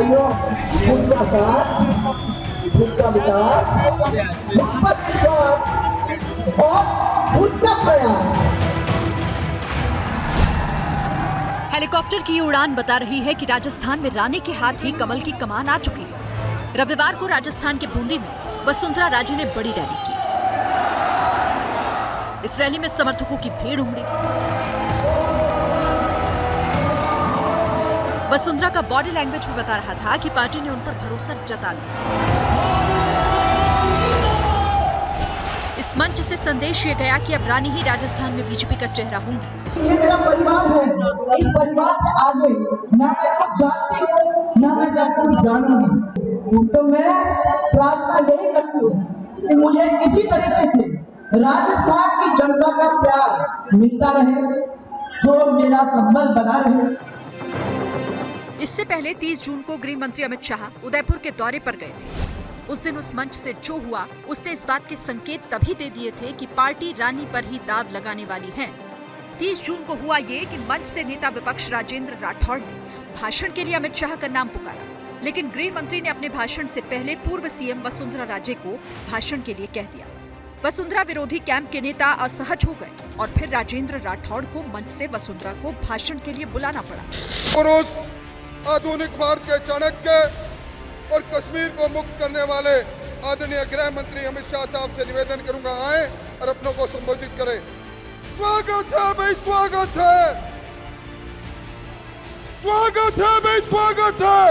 भाइयों, उनका साथ, उनका विकास, उनका विश्वास और उनका प्रयास। हेलीकॉप्टर की उड़ान बता रही है कि राजस्थान में रानी के हाथ ही कमल की कमान आ चुकी है। रविवार को राजस्थान के बूंदी में वसुंधरा राजे ने बड़ी रैली की। इस रैली में समर्थकों की भीड़ उमड़ी। वसुंधरा का बॉडी लैंग्वेज भी बता रहा था कि पार्टी ने उन पर भरोसा जता दिया। इस मंच से संदेश ये गया कि अब रानी ही राजस्थान में बीजेपी का चेहरा होंगी। ये मेरा परिवार है, इस परिवार से आगे ना मैं कुछ जानती हूँ ना मैं कुछ जानूंगी। तो मैं प्रार्थना यही करती हूँ कि मुझे इसी तरीके से राजस्थान की जनता का प्यार मिलता रहे, जो मेरा संबंध बना रहे। इससे पहले 30 जून को गृह मंत्री अमित शाह उदयपुर के दौरे पर गए थे। उस दिन उस मंच से जो हुआ उसने इस बात के संकेत तभी दे दिए थे कि पार्टी रानी पर ही दाव लगाने वाली है। 30 जून को हुआ ये कि मंच से नेता विपक्ष राजेंद्र राठौड़ ने भाषण के लिए अमित शाह का नाम पुकारा, लेकिन गृह मंत्री ने अपने भाषण से पहले पूर्व सीएम वसुंधरा राजे को भाषण के लिए कह दिया। वसुंधरा विरोधी कैंप के नेता असहज हो गए और फिर राजेंद्र राठौड़ को मंच से वसुंधरा को भाषण के लिए बुलाना पड़ा। पुरुष, आधुनिक भारत के चाणक्य और कश्मीर को मुक्त करने वाले आदरणीय गृह मंत्री अमित शाह साहब से निवेदन करूंगा, आए और अपनों को संबोधित करें। स्वागत है भाई, स्वागत है, स्वागत है भाई, स्वागत है।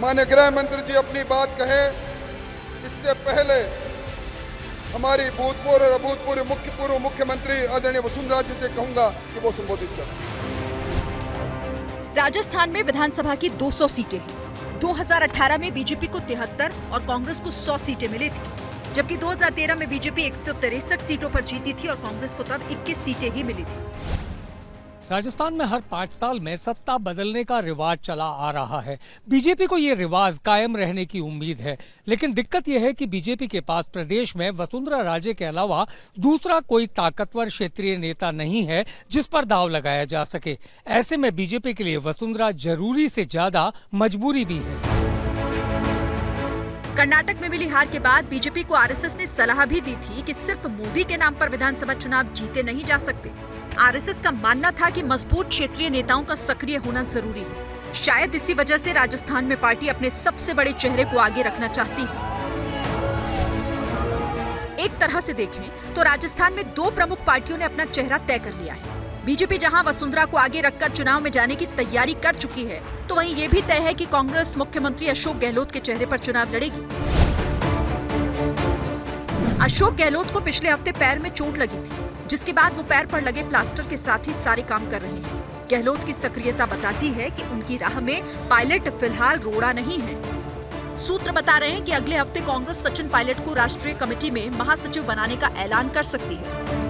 माननीय गृह मंत्री जी अपनी बात कहें, इससे पहले हमारी भूतपूर्व और अभूतपूर्व पूर्व मुख्यमंत्री आदरणीय वसुंधरा जी से कहूंगा कि वो संबोधित करें। राजस्थान में विधानसभा की 200 सीटें हैं। 2018 में बीजेपी को 73 और कांग्रेस को 100 सीटें मिली थी, जबकि 2013 में बीजेपी 163 सीटों पर जीती थी और कांग्रेस को तब 21 सीटें ही मिली थी। राजस्थान में हर 5 साल में सत्ता बदलने का रिवाज चला आ रहा है। बीजेपी को ये रिवाज कायम रहने की उम्मीद है, लेकिन दिक्कत यह है कि बीजेपी के पास प्रदेश में वसुंधरा राजे के अलावा दूसरा कोई ताकतवर क्षेत्रीय नेता नहीं है जिस पर दांव लगाया जा सके। ऐसे में बीजेपी के लिए वसुंधरा जरूरी से ज्यादा मजबूरी भी है। कर्नाटक में मिली हार के बाद बीजेपी को आरएसएस ने सलाह भी दी थी कि सिर्फ मोदी के नाम पर विधानसभा चुनाव जीते नहीं जा सकते। आरएसएस का मानना था कि मजबूत क्षेत्रीय नेताओं का सक्रिय होना जरूरी है। शायद इसी वजह से राजस्थान में पार्टी अपने सबसे बड़े चेहरे को आगे रखना चाहती है। एक तरह से देखें तो राजस्थान में 2 प्रमुख पार्टियों ने अपना चेहरा तय कर लिया है। बीजेपी जहां वसुंधरा को आगे रखकर चुनाव में जाने की तैयारी कर चुकी है, तो वहीं ये भी तय है कि कांग्रेस मुख्यमंत्री अशोक गहलोत के चेहरे पर चुनाव लड़ेगी। अशोक गहलोत को पिछले हफ्ते पैर में चोट लगी थी, जिसके बाद वो पैर पर लगे प्लास्टर के साथ ही सारे काम कर रहे हैं। गहलोत की सक्रियता बताती है कि उनकी राह में पायलट फिलहाल रोड़ा नहीं है। सूत्र बता रहे हैं कि अगले हफ्ते कांग्रेस सचिन पायलट को राष्ट्रीय कमेटी में महासचिव बनाने का ऐलान कर सकती है।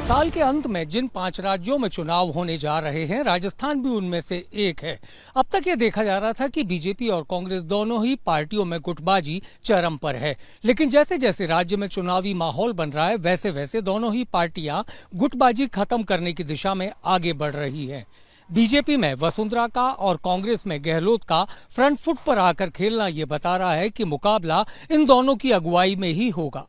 साल के अंत में जिन 5 राज्यों में चुनाव होने जा रहे हैं, राजस्थान भी उनमें से एक है। अब तक ये देखा जा रहा था कि बीजेपी और कांग्रेस दोनों ही पार्टियों में गुटबाजी चरम पर है, लेकिन जैसे जैसे राज्य में चुनावी माहौल बन रहा है, वैसे वैसे दोनों ही पार्टियां गुटबाजी खत्म करने की दिशा में आगे बढ़ रही है। बीजेपी में वसुंधरा का और कांग्रेस में गहलोत का फ्रंट फुट पर आकर खेलना ये बता रहा है कि मुकाबला इन दोनों की अगुवाई में ही होगा।